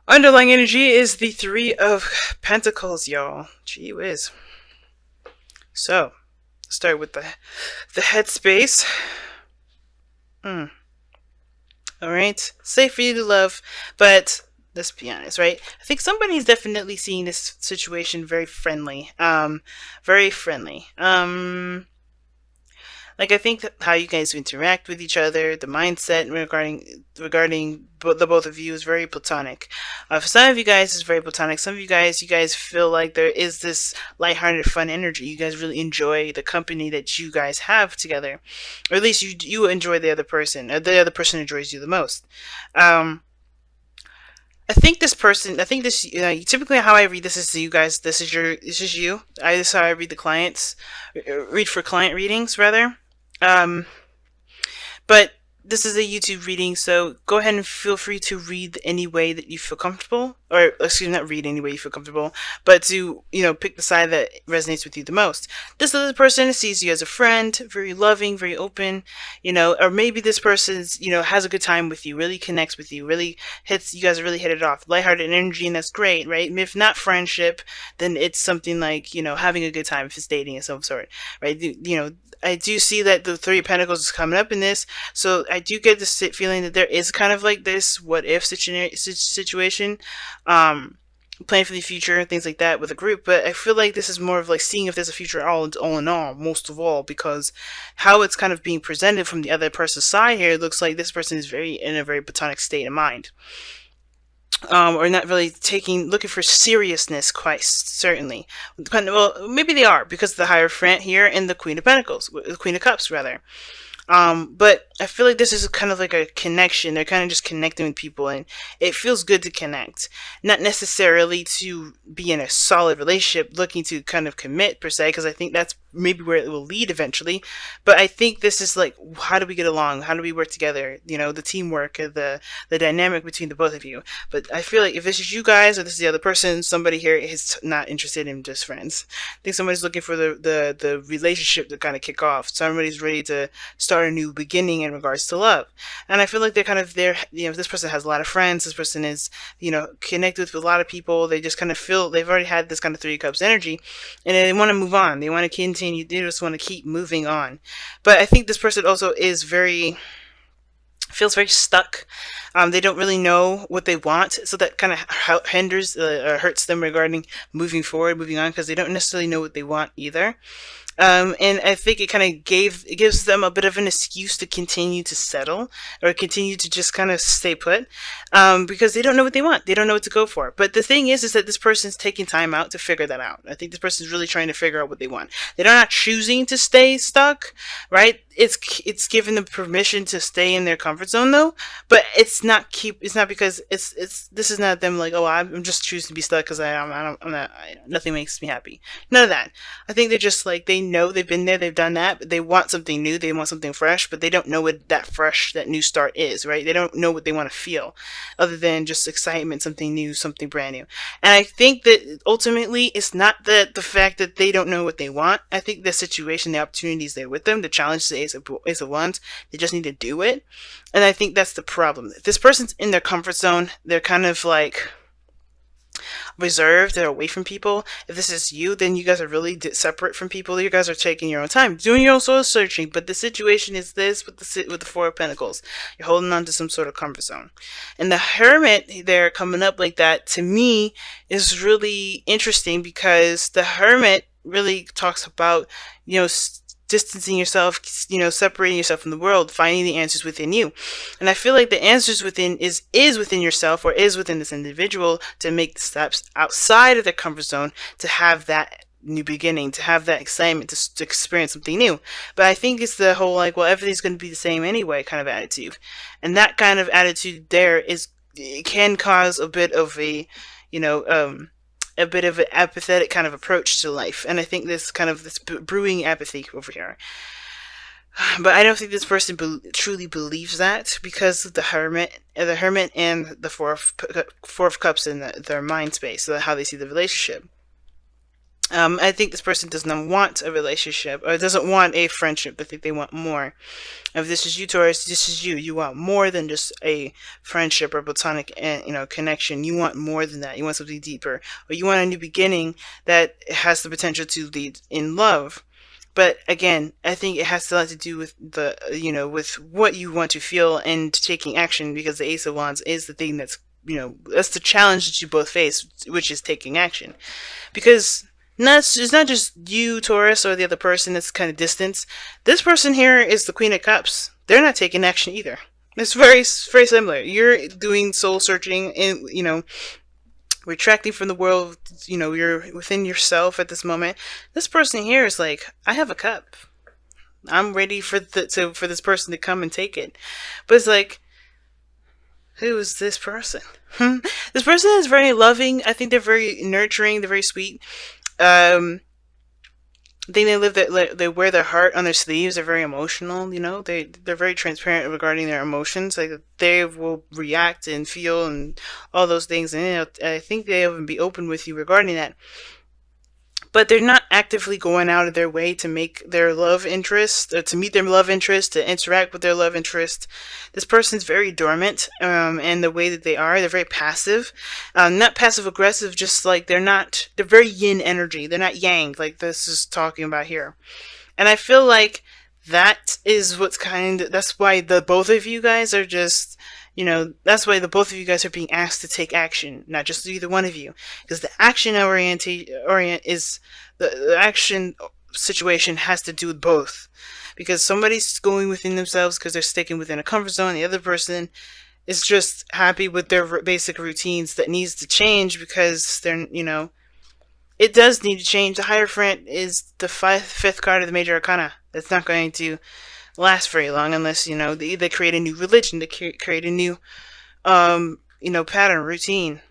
Underlying energy is the Three of Pentacles, y'all. Gee whiz. So, start with the headspace. All right, safe for you to love, but let's be honest, right? I think somebody's definitely seeing this situation very friendly. Very friendly. Like I think that how you guys interact with each other, the mindset regarding the both of you is very platonic. For some of you guys, it's very platonic. Some of you guys feel like there is this lighthearted, fun energy. You guys really enjoy the company that you guys have together, or at least you enjoy the other person, or the other person enjoys you the most. Um, I think this person. I think this. Typically, how I read this is to you guys. This is your. This is you. This is how I read the clients. Read for client readings rather. Um, but this is a YouTube reading, so go ahead and feel free to read any way that you feel comfortable, or excuse me, not read any way you feel comfortable, but to pick the side that resonates with you the most. This other person sees you as a friend, very loving, very open, or maybe this person's has a good time with you, really connects with you, really hits you guys really hit it off, lighthearted energy, and that's great, right? If not friendship, then it's something like having a good time if it's dating of some sort, right? I do see that the Three of Pentacles is coming up in this, so I do get this feeling that there is kind of like this what if situation, planning for the future, things like that with a group. But I feel like this is more of like seeing if there's a future all in all, most of all, because how it's kind of being presented from the other person's side here, it looks like this person is very in a very platonic state of mind. Or not really looking for seriousness, quite certainly. Well, maybe they are because of the Hierophant here and the Queen of Pentacles, the Queen of Cups, rather. But I feel like this is kind of like a connection. They're kind of just connecting with people, and it feels good to connect. Not necessarily to be in a solid relationship, looking to kind of commit per se, because I think that's maybe where it will lead eventually. But I think this is like, how do we get along? How do we work together? The teamwork, the dynamic between the both of you. But I feel like if this is you guys or this is the other person, somebody here is not interested in just friends. I think somebody's looking for the relationship to kind of kick off. Somebody's ready to start a new beginning in regards to love. And I feel like they're kind of there. This person has a lot of friends. This person is, connected with a lot of people. They just kind of feel they've already had this kind of Three of Cups energy, and they want to move on. They want to continue. They just want to keep moving on. But I think this person also feels very stuck. They don't really know what they want, so that kind of hinders or hurts them regarding moving forward, moving on, because they don't necessarily know what they want either. And I think it kind of gives them a bit of an excuse to continue to settle or continue to just kind of stay put, because they don't know what they want. They don't know what to go for. But the thing is that this person's taking time out to figure that out. I think this person's really trying to figure out what they want. They're not choosing to stay stuck, right? It's giving them permission to stay in their comfort zone though, but it's not because this is not them like, oh, I'm just choosing to be stuck because I'm not, nothing makes me happy. None of that. I think they're just like, they know they've been there, they've done that, but they want something new, they want something fresh, but they don't know what that new start is, right? They don't know what they want to feel other than just excitement, something new, something brand new. And I think that ultimately it's not the fact that they don't know what they want. I think the situation, the opportunity is there with them, the challenge is of Wands. They just need to do it. And I think that's the problem. If this person's in their comfort zone, they're kind of like reserved, they're away from people. If this is you, then you guys are really separate from people. You guys are taking your own time, doing your own soul searching. But the situation is this with the Four of Pentacles. You're holding on to some sort of comfort zone. And the Hermit there coming up like that, to me, is really interesting because the Hermit really talks about, distancing yourself, separating yourself from the world, finding the answers within you. And I feel like the answers within is within yourself, or is within this individual, to make the steps outside of their comfort zone, to have that new beginning, to have that excitement, to experience something new. But I think it's the whole like, well, everything's going to be the same anyway kind of attitude. And that kind of attitude there it can cause a bit of an apathetic kind of approach to life. And I think this brewing apathy over here. But I don't think this person truly believes that, because of the Hermit and the Four of Cups in their mind space, so how they see the relationship. I think this person does not want a relationship or doesn't want a friendship. I think they want more. If this is you, Taurus, this is you. You want more than just a friendship or platonic, connection. You want more than that. You want something deeper, or you want a new beginning that has the potential to lead in love. But again, I think it has a lot to do with with what you want to feel and taking action, because the Ace of Wands is the thing that's the challenge that you both face, which is taking action. Because it's not just you, Taurus, or the other person that's kind of distance. This person here is the Queen of Cups. They're not taking action either. It's very similar. You're doing soul searching and, retracting from the world. You're within yourself at this moment. This person here is like, I have a cup. I'm ready for this person to come and take it. But it's like, who is this person? This person is very loving. I think they're very nurturing. They're very sweet. I think they wear their heart on their sleeves. They're very emotional. They're very transparent regarding their emotions. Like, they will react and feel and all those things. And I think they even be open with you regarding that. But they're not actively going out of their way to make their love interest, or to meet their love interest, to interact with their love interest. This person's very dormant, and the way that they're very passive. Not passive aggressive, just like they're very yin energy. They're not yang, like this is talking about here. And I feel like that's why the both of you guys are just, that's why the both of you guys are being asked to take action, not just either one of you. Because the the action situation has to do with both. Because somebody's going within themselves because they're sticking within a comfort zone. The other person is just happy with their basic routines that needs to change because it does need to change. The Hierophant is the fifth card of the Major Arcana. That's not going to last very long unless, they create a new religion, they create a new, pattern, routine.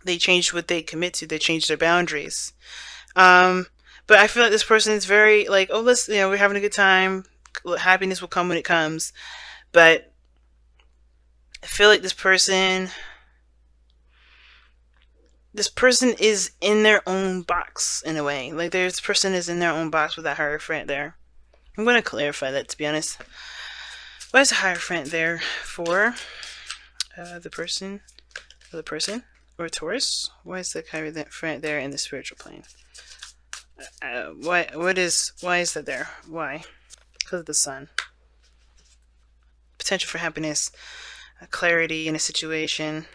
They change what they commit to. They change their boundaries. But I feel like this person is very like, oh, we're having a good time. Happiness will come when it comes. But I feel like this person is in their own box in a way. Like, this person is in their own box with that Hierophant there. I'm going to clarify that, to be honest. Why is the Hierophant there for the person or Taurus? Why is the Hierophant there in the spiritual plane? Why is that there? Why? Because of the sun. Potential for happiness, clarity in a situation.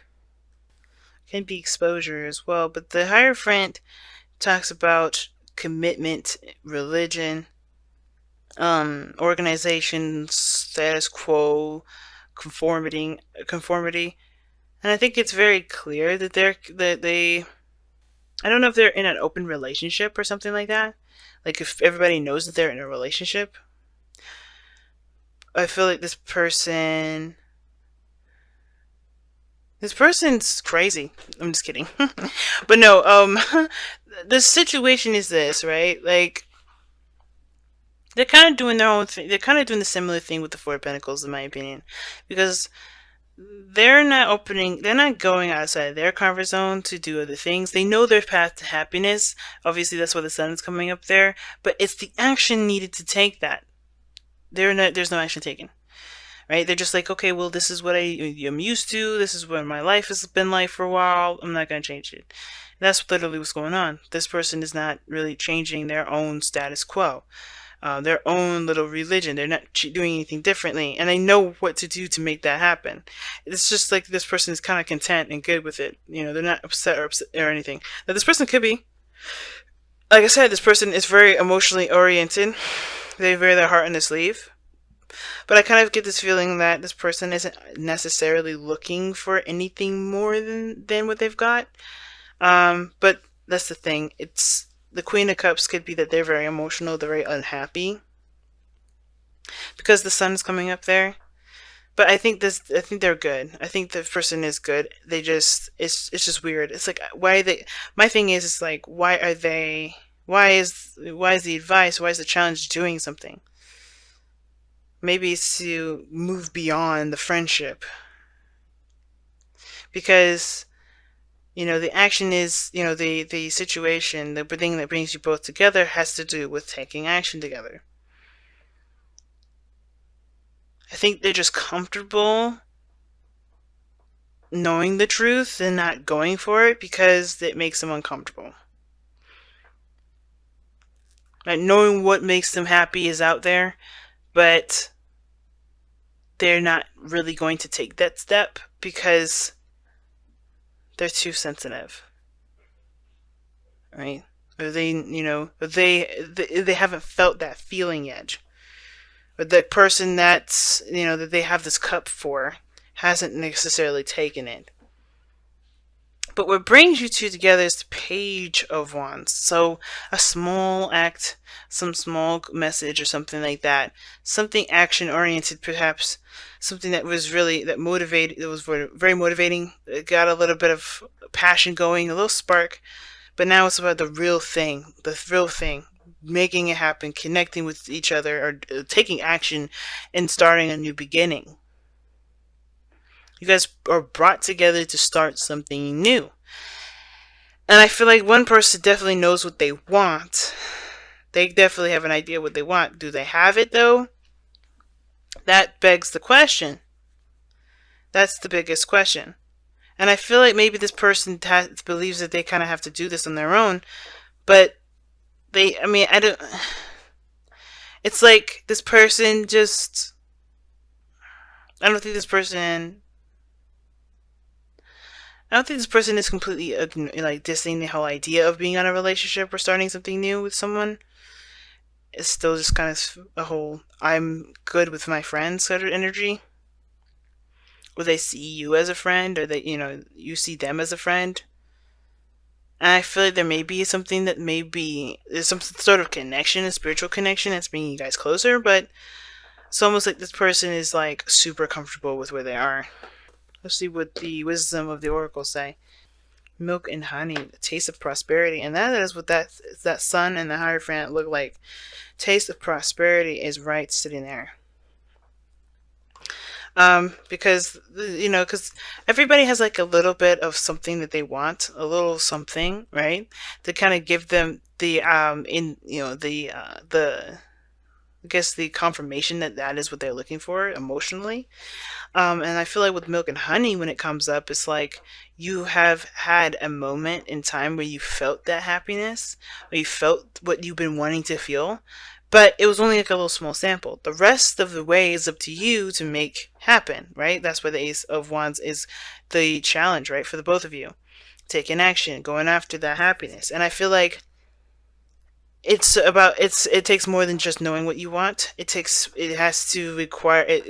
Can be exposure as well, but the Hierophant talks about commitment, religion, organization, status quo, conformity, and I think it's very clear that they. I don't know if they're in an open relationship or something like that. Like, if everybody knows that they're in a relationship. I feel like this person's crazy. I'm just kidding. But no, the situation is this, right? Like, they're kind of doing their own thing. They're kind of doing the similar thing with the Four of Pentacles, in my opinion. Because they're not going outside their comfort zone to do other things. They know their path to happiness. Obviously, that's why the sun is coming up there. But it's the action needed to take that. There's no action taken. Right? They're just like, okay, well, this is what I'm used to. This is what my life has been like for a while. I'm not going to change it. That's literally what's going on. This person is not really changing their own status quo. Their own little religion. They're not doing anything differently, and they know what to do to make that happen. It's just like this person is kind of content and good with it. They're not upset or anything. Now, this person could be, like I said, this person is very emotionally oriented. They wear their heart on their sleeve. But I kind of get this feeling that this person isn't necessarily looking for anything more than what they've got. But that's the thing. It's the Queen of Cups could be that they're very emotional, they're very unhappy because the sun is coming up there. But I think they're good. I think the person is good. It's just weird. It's like, my thing is, it's like, why is the advice, why is the challenge doing something? Maybe it's to move beyond the friendship. Because The action is, the situation, the thing that brings you both together has to do with taking action together. I think they're just comfortable knowing the truth and not going for it because it makes them uncomfortable. Like, knowing what makes them happy is out there, but they're not really going to take that step because they're too sensitive, right? Or they haven't felt that feeling yet. Or the person that they have this cup for hasn't necessarily taken it. But what brings you two together is the Page of Wands. So a small act, some small message or something like that. Something action oriented perhaps. Something that was very motivating. It got a little bit of passion going, a little spark. But now it's about the real thing. Making it happen, connecting with each other, or taking action and starting a new beginning. You guys are brought together to start something new. And I feel like one person definitely knows what they want. They definitely have an idea what they want. Do they have it though? That begs the question. That's the biggest question. And I feel like maybe this person believes that they kind of have to do this on their own. But I don't. It's like this person just. I don't think this person is completely like dissing the whole idea of being on a relationship or starting something new with someone. It's still just kind of a whole I'm good with my friends sort of energy. Or they see you as a friend, or you see them as a friend. And I feel like there may be something that there's some sort of connection, a spiritual connection that's bringing you guys closer, but it's almost like this person is like super comfortable with where they are. Let's see what the wisdom of the oracle say. Milk and honey, the taste of prosperity, and that is what that sun and the Hierophant look like. Taste of prosperity is right sitting there. Because everybody has like a little bit of something that they want, a little something, right? To kind of give them the I guess the confirmation that is what they're looking for emotionally. And I feel like with milk and honey, when it comes up, it's like you have had a moment in time where you felt that happiness, or you felt what you've been wanting to feel, but it was only like a little small sample. The rest of the way is up to you to make happen, right? That's why the Ace of Wands is the challenge, right? For the both of you. Taking action, going after that happiness. And I feel like it takes more than just knowing what you want. It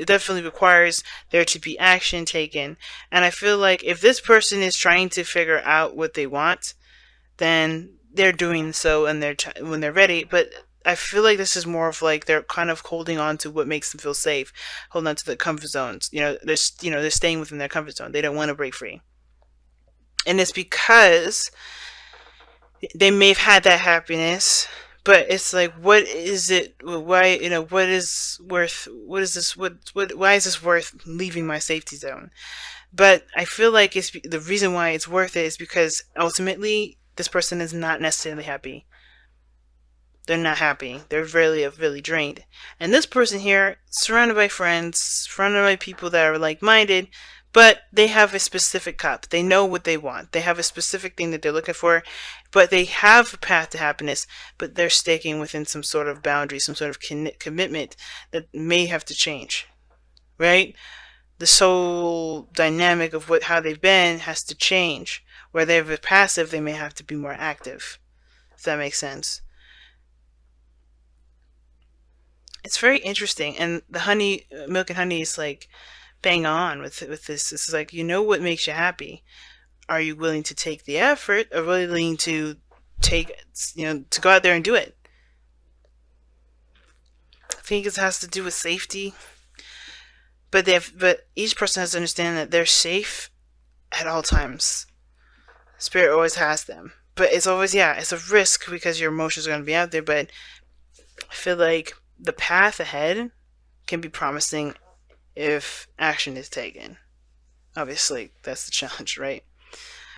definitely requires there to be action taken. And I feel like if this person is trying to figure out what they want, then they're doing so and when they're ready. But I feel like this is more of like they're kind of holding on to what makes them feel safe, holding on to the comfort zones. They're staying within their comfort zone. They don't want to break free. And it's because they may have had that happiness, but it's like, what is it? Why, what is worth? What is this? Why is this worth leaving my safety zone? But I feel like the reason why it's worth it is because ultimately this person is not necessarily happy. They're not happy. They're really drained. And this person here, surrounded by friends, surrounded by people that are like-minded, but they have a specific cup. They know what they want. They have a specific thing that they're looking for, but they have a path to happiness, but they're staking within some sort of boundary, some sort of commitment that may have to change, right? The whole dynamic of how they've been has to change. Where they're passive, they may have to be more active, if that makes sense. It's very interesting, and the milk and honey is like bang on with this. This is like, what makes you happy. Are you willing to take the effort, or willing to to go out there and do it? I think it has to do with safety, but each person has to understand that they're safe at all times. Spirit always has them, but it's always, it's a risk because your emotions are going to be out there. But I feel like the path ahead can be promising if action is taken. Obviously, that's the challenge, right?